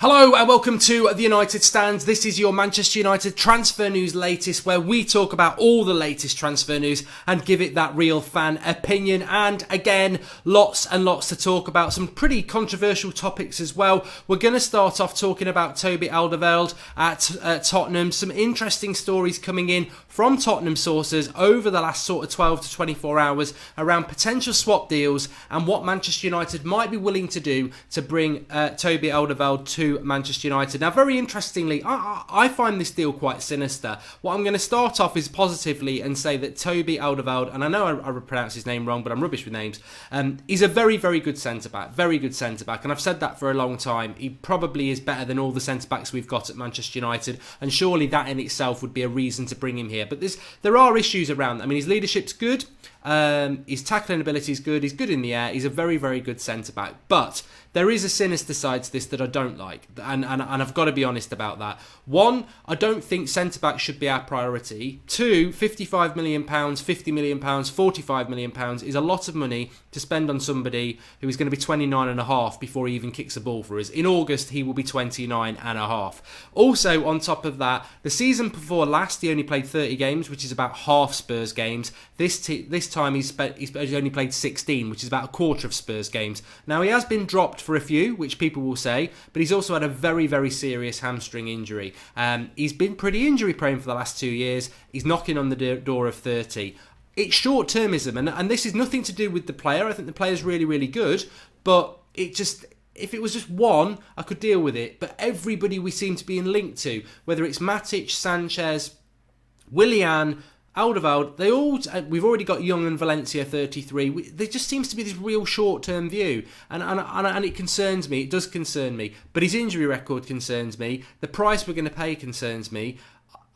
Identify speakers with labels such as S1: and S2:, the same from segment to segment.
S1: Hello and welcome to the United Stand. This is your Manchester United transfer news latest, where we talk about all the latest transfer news and give it that real fan opinion. And again, lots and lots to talk about. Some pretty controversial topics as well. We're going to start off talking about Toby Alderweireld at Tottenham. Some interesting stories coming in from Tottenham sources over the last sort of 12 to 24 hours around potential swap deals and what Manchester United might be willing to do to bring Toby Alderweireld to Manchester United. Now, very interestingly, I find this deal quite sinister. What I'm going to start off is positively and say that Toby Alderweireld, and I know I pronounce his name wrong, but I'm rubbish with names, he's a very, very good centre-back. Very good centre-back, and I've said that for a long time. He probably is better than all the centre-backs we've got at Manchester United, and surely that in itself would be a reason to bring him here. But there are issues around that. I mean, his leadership's good, his tackling ability is good, he's good in the air, he's a very, very good centre-back. But there is a sinister side to this that I don't like, and I've got to be honest about that. One, I don't think centre-back should be our priority. Two, £55 million, £50 million, £45 million is a lot of money to spend on somebody who is going to be 29 and a half before he even kicks a ball for us. In August, he will be 29 and a half. Also, on top of that, the season before last, he only played 30 games, which is about half Spurs games. This time, he's only played 16, which is about a quarter of Spurs games. Now, he has been dropped for a few, which people will say, but he's also had a very, very serious hamstring injury. He's been pretty injury prone for the last 2 years. He's knocking on the door of 30. It's short-termism, and this is nothing to do with the player. I think the player's really, really good, but if it was just one, I could deal with it. But everybody we seem to be linked to, whether it's Matic, Sanchez, Willian, Alderweireld, we've already got Young and Valencia 33. There just seems to be this real short-term view, and it concerns me. It does concern me, but his injury record concerns me. The price we're going to pay concerns me.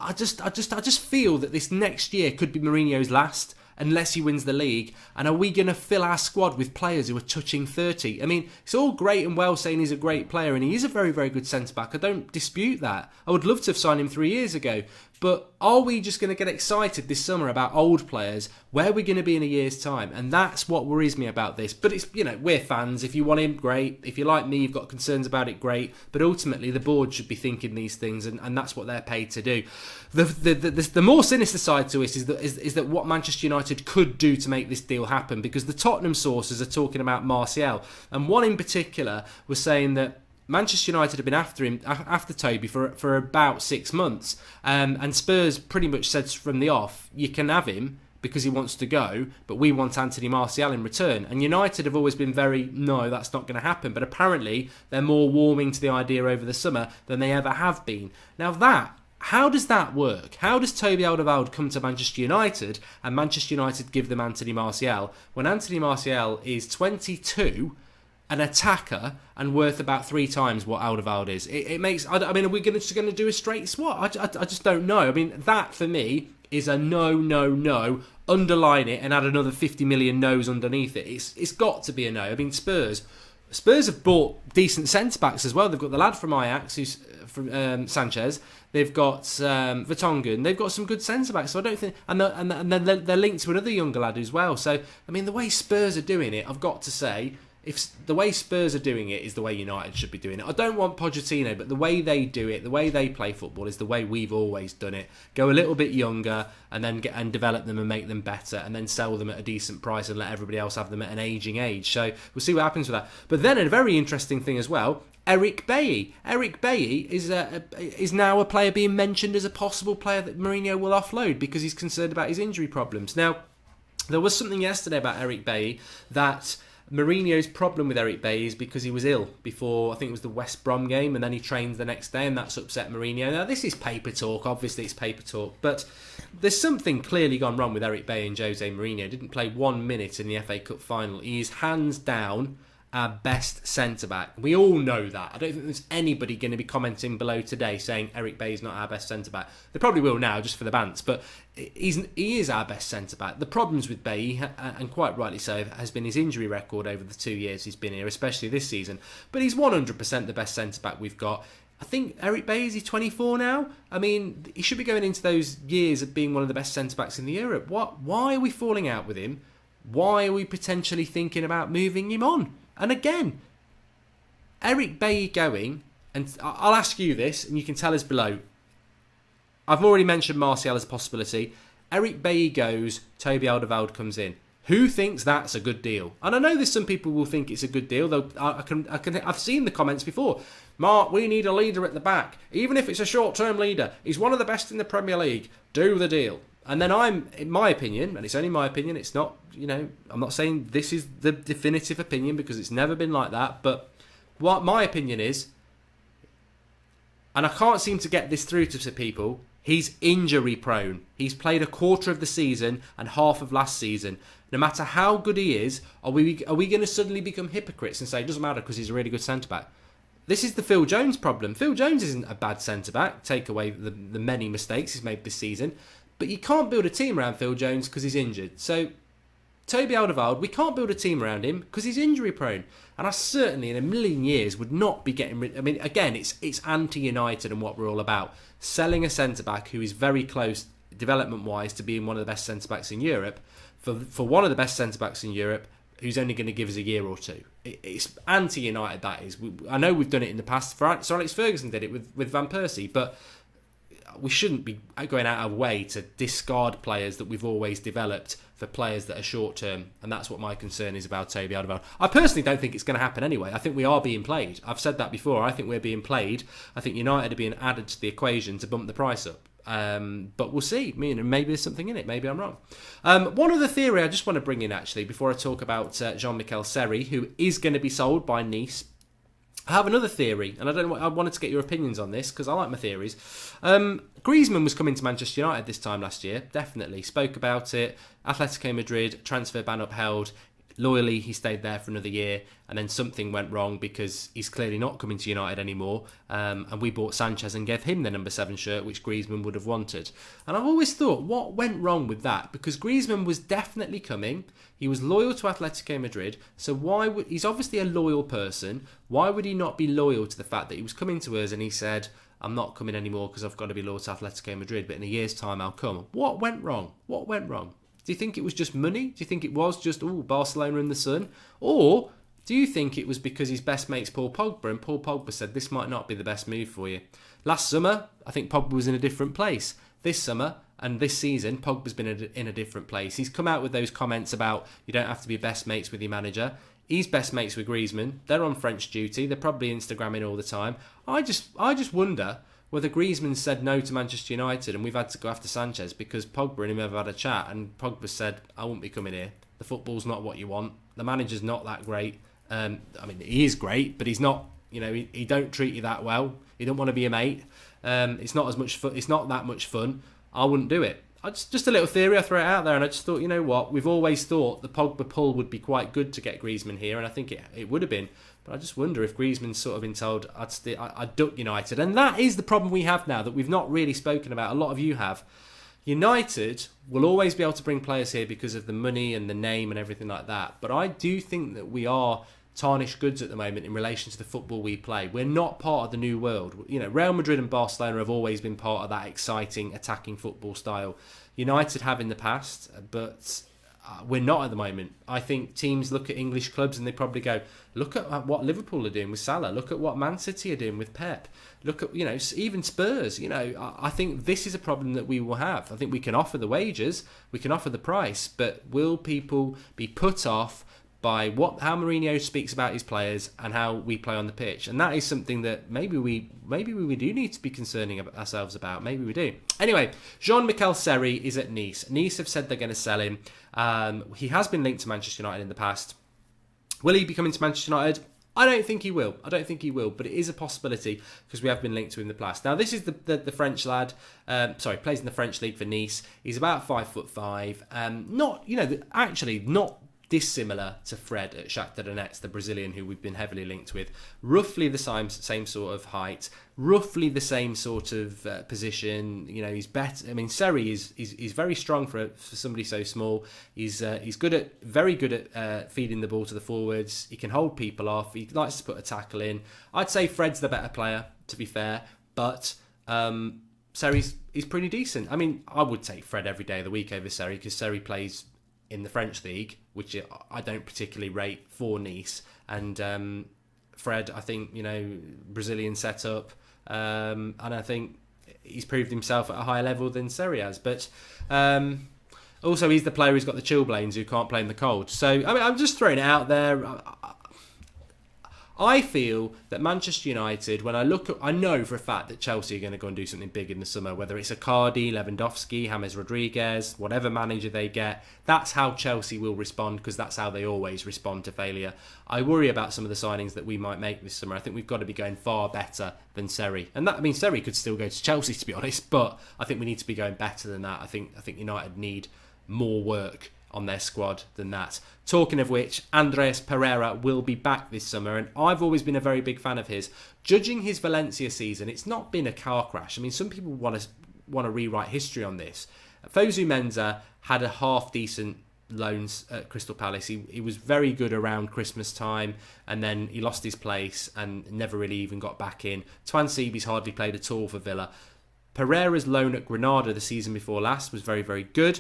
S1: I just feel that this next year could be Mourinho's last, unless he wins the league. And are we going to fill our squad with players who are touching 30? I mean, it's all great and well saying he's a great player, and he is a very, very good centre-back. I don't dispute that. I would love to have signed him 3 years ago. But are we just going to get excited this summer about old players? Where are we going to be in a year's time? And that's what worries me about this. But it's, we're fans. If you want him, great. If you're like me, you've got concerns about it, great. But ultimately, the board should be thinking these things, and that's what they're paid to do. The more sinister side to it is that what Manchester United could do to make this deal happen, because the Tottenham sources are talking about Martial, and one in particular was saying that Manchester United have been after Toby for about 6 months, and Spurs pretty much said from the off, you can have him because he wants to go, but we want Anthony Martial in return. And United have always been no, that's not going to happen. But apparently they're more warming to the idea over the summer than they ever have been. Now how does that work? How does Toby Alderweireld come to Manchester United and Manchester United give them Anthony Martial when Anthony Martial is 22, an attacker, and worth about 3 times what Alderweireld is? It makes. I mean, are we just going to do a straight swap? I just don't know. I mean, that for me is a no. Underline it and add another 50 million no's underneath it. It's got to be a no. I mean, Spurs have bought decent centre backs as well. They've got the lad from Ajax, who's from Sanchez. They've got Vertonghen. They've got some good centre backs. So I don't think, and they're linked to another younger lad as well. So I mean, the way Spurs are doing it, I've got to say, if the way Spurs are doing it is the way United should be doing it. I don't want Pochettino, but the way they do it, the way they play football, is the way we've always done it. Go a little bit younger and then develop them and make them better, and then sell them at a decent price and let everybody else have them at an ageing age. So we'll see what happens with that. But then a very interesting thing as well, Eric Bailly. Eric Bailly is now a player being mentioned as a possible player that Mourinho will offload because he's concerned about his injury problems. Now, there was something yesterday about Eric Bailly that Mourinho's problem with Eric Bailly is because he was ill before, I think it was the West Brom game, and then he trained the next day, and that's upset Mourinho. Now, this is paper talk. Obviously, it's paper talk, but there's something clearly gone wrong with Eric Bailly and Jose Mourinho. Didn't play 1 minute in the FA Cup final. He is hands down our best centre-back. We all know that. I don't think there's anybody going to be commenting below today saying Eric Bailly's not our best centre-back. They probably will now, just for the bants, but he is our best centre-back. The problems with Bailly, and quite rightly so, has been his injury record over the 2 years he's been here, especially this season. But he's 100% the best centre-back we've got. I think Eric Bailly, is he 24 now? I mean, he should be going into those years of being one of the best centre-backs in the Europe. Why are we falling out with him? Why are we potentially thinking about moving him on? And again, Eric Bailly going and I'll ask you this, and you can tell us below. I've already mentioned Martial as a possibility. Eric Bailly goes, Toby Alderweireld comes in. Who thinks that's a good deal? And I know there's some people who will think it's a good deal, though I've seen the comments before. Mark, we need a leader at the back. Even if it's a short-term leader, he's one of the best in the Premier League. Do the deal. And then in my opinion, and it's only my opinion, it's not, I'm not saying this is the definitive opinion because it's never been like that, but what my opinion is, and I can't seem to get this through to people, he's injury prone. He's played a quarter of the season and half of last season. No matter how good he is, are we going to suddenly become hypocrites and say it doesn't matter because he's a really good centre-back? This is the Phil Jones problem. Phil Jones isn't a bad centre-back, take away the many mistakes he's made this season. But you can't build a team around Phil Jones because he's injured. So, Toby Alderweireld, we can't build a team around him because he's injury prone. And I certainly, in a million years, would not be getting rid... I mean, again, it's anti-United and what we're all about. Selling a centre-back who is very close, development-wise, to being one of the best centre-backs in Europe, for one of the best centre-backs in Europe, who's only going to give us a year or two. It's anti-United, that is. I know we've done it in the past. Sir Alex Ferguson did it with Van Persie, but we shouldn't be going out of our way to discard players that we've always developed for players that are short-term, and that's what my concern is about Toby Alderweireld. I personally don't think it's going to happen anyway. I think we are being played. I've said that before. I think we're being played. I think United are being added to the equation to bump the price up. But we'll see. Maybe there's something in it. Maybe I'm wrong. One other theory I just want to bring in, actually, before I talk about Jean-Michel Seri, who is going to be sold by Nice. I have another theory, and I wanted to get your opinions on this because I like my theories. Griezmann was coming to Manchester United this time last year, definitely. Spoke about it. Atletico Madrid, transfer ban upheld. Loyally, he stayed there for another year, and then something went wrong because he's clearly not coming to United anymore. And we bought Sanchez and gave him the number 7 shirt, which Griezmann would have wanted. And I've always thought, what went wrong with that? Because Griezmann was definitely coming. He was loyal to Atletico Madrid, so he's obviously a loyal person. Why would he not be loyal to the fact that he was coming to us and he said, I'm not coming anymore because I've got to be loyal to Atletico Madrid, but in a year's time I'll come? What went wrong? What went wrong? Do you think it was just money? Do you think it was just, Barcelona in the sun? Or do you think it was because his best mate's Paul Pogba, and Paul Pogba said this might not be the best move for you? Last summer, I think Pogba was in a different place. This summer and this season, Pogba's been in a different place. He's come out with those comments about you don't have to be best mates with your manager. He's best mates with Griezmann. They're on French duty. They're probably Instagramming all the time. I just wonder whether Griezmann said no to Manchester United and we've had to go after Sanchez because Pogba and him have had a chat and Pogba said, I won't be coming here. The football's not what you want. The manager's not that great. He is great, but he's not, he don't treat you that well. He don't want to be a mate. It's not as much fun. It's not that much fun. I wouldn't do it. Just a little theory I throw it out there, and I just thought, you know what? We've always thought the Pogba pull would be quite good to get Griezmann here, and I think it would have been. But I just wonder if Griezmann's sort of been told I'd duck United. And that is the problem we have now that we've not really spoken about. A lot of you have. United will always be able to bring players here because of the money and the name and everything like that. But I do think that we are tarnished goods at the moment in relation to the football we play. We're not part of the new world. Real Madrid and Barcelona have always been part of that exciting attacking football style. United have in the past, but we're not at the moment. I think teams look at English clubs and they probably go, look at what Liverpool are doing with Salah. Look at what Man City are doing with Pep. Look at, even Spurs. I think this is a problem that we will have. I think we can offer the wages, we can offer the price, but will people be put off by how Mourinho speaks about his players and how we play on the pitch? And that is something that maybe we do need to be concerning ourselves about. Maybe we do. Anyway, Jean-Michel Seri is at Nice. Nice have said they're going to sell him. He has been linked to Manchester United in the past. Will he be coming to Manchester United? I don't think he will. But it is a possibility because we have been linked to him in the past. Now, this is the French lad. Plays in the French league for Nice. He's about 5'5". Not dissimilar to Fred at Shakhtar Donetsk, the Brazilian who we've been heavily linked with. Roughly the same sort of height, roughly the same sort of position. He's better. Seri is very strong for somebody so small. He's very good at feeding the ball to the forwards. He can hold people off. He likes to put a tackle in. I'd say Fred's the better player, to be fair, but Seri's pretty decent. I would take Fred every day of the week over Seri because Seri plays in the French league, which I don't particularly rate for Nice, and Fred, I think, Brazilian setup, and I think he's proved himself at a higher level than Seri has. But also, he's the player who's got the chilblains who can't play in the cold. So, I mean, I'm just throwing it out there. I feel that Manchester United, when I know for a fact that Chelsea are going to go and do something big in the summer, whether it's Icardi, Lewandowski, James Rodriguez, whatever manager they get, that's how Chelsea will respond, because that's how they always respond to failure. I worry about some of the signings that we might make this summer. I think we've got to be going far better than Seri. And that, I mean, Seri could still go to Chelsea, to be honest, but I think we need to be going better than that. I think United need more work on their squad than that. Talking of which, Andreas Pereira will be back this summer, and I've always been a very big fan of his. Judging his Valencia season, it's not been a car crash. I mean, some people want to rewrite history on this. Fosu Mensah had a half-decent loans at Crystal Palace. He was very good around Christmas time, and then he lost his place and never really even got back in. Twan Seaby's hardly played at all for Villa. Pereira's loan at Granada the season before last was very, very good.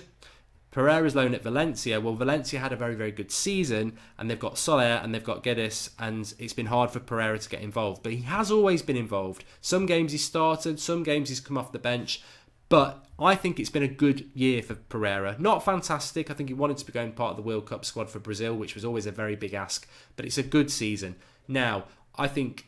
S1: Pereira's loan at Valencia, well, Valencia had a very, very good season, and they've got Soler and they've got Guedes, and it's been hard for Pereira to get involved. But he has always been involved. Some games he started, some games he's come off the bench. But I think it's been a good year for Pereira. Not fantastic. I think he wanted to be going part of the World Cup squad for Brazil, which was always a very big ask. But it's a good season. Now, I think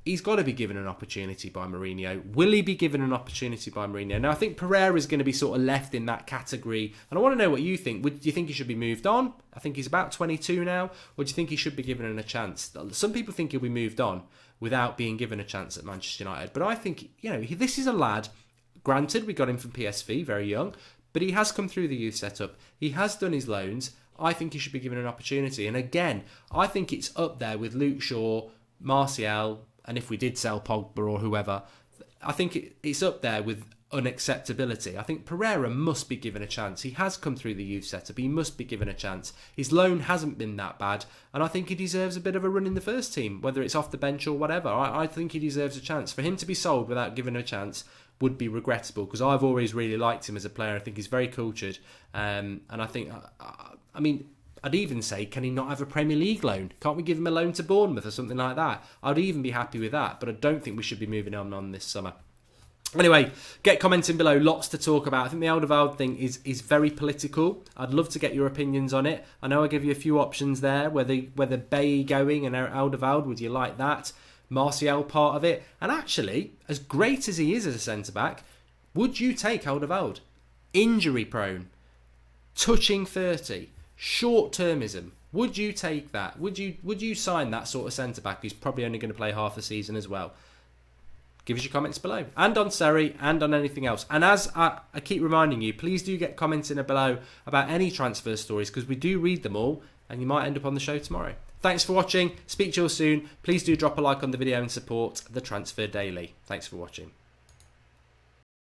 S1: he's got to be given an opportunity by Mourinho. Will he be given an opportunity by Mourinho? Now, I think Pereira is going to be sort of left in that category. And I want to know what you think. Do you think he should be moved on? I think he's about 22 now. Or do you think he should be given a chance? Some people think he'll be moved on without being given a chance at Manchester United. But I think, this is a lad. Granted, we got him from PSV, very young. But he has come through the youth setup. He has done his loans. I think he should be given an opportunity. And again, I think it's up there with Luke Shaw, Martial, and if we did sell Pogba or whoever, I think it's up there with unacceptability. I think Pereira must be given a chance. He has come through the youth setup. He must be given a chance. His loan hasn't been that bad, and I think he deserves a bit of a run in the first team, whether it's off the bench or whatever. I think he deserves a chance. For him to be sold without giving a chance would be regrettable, because I've always really liked him as a player. I think he's very cultured, and I think, I'd even say, can he not have a Premier League loan? Can't we give him a loan to Bournemouth or something like that? I'd even be happy with that, but I don't think we should be moving on this summer. Anyway, get commenting below. Lots to talk about. I think the Alderweireld thing is very political. I'd love to get your opinions on it. I know I give you a few options there. Whether Bailly going and Alderweireld, would you like that? Martial part of it. And actually, as great as he is as a centre-back, would you take Alderweireld? Injury prone, touching 30, short-termism. Would you take that? Would you sign that sort of centre-back who's probably only going to play half the season as well? Give us your comments below. And on Seri, and on anything else. And as I keep reminding you, please do get comments in below about any transfer stories, because we do read them all, and you might end up on the show tomorrow. Thanks for watching. Speak to you all soon. Please do drop a like on the video and support the Transfer Daily. Thanks for watching.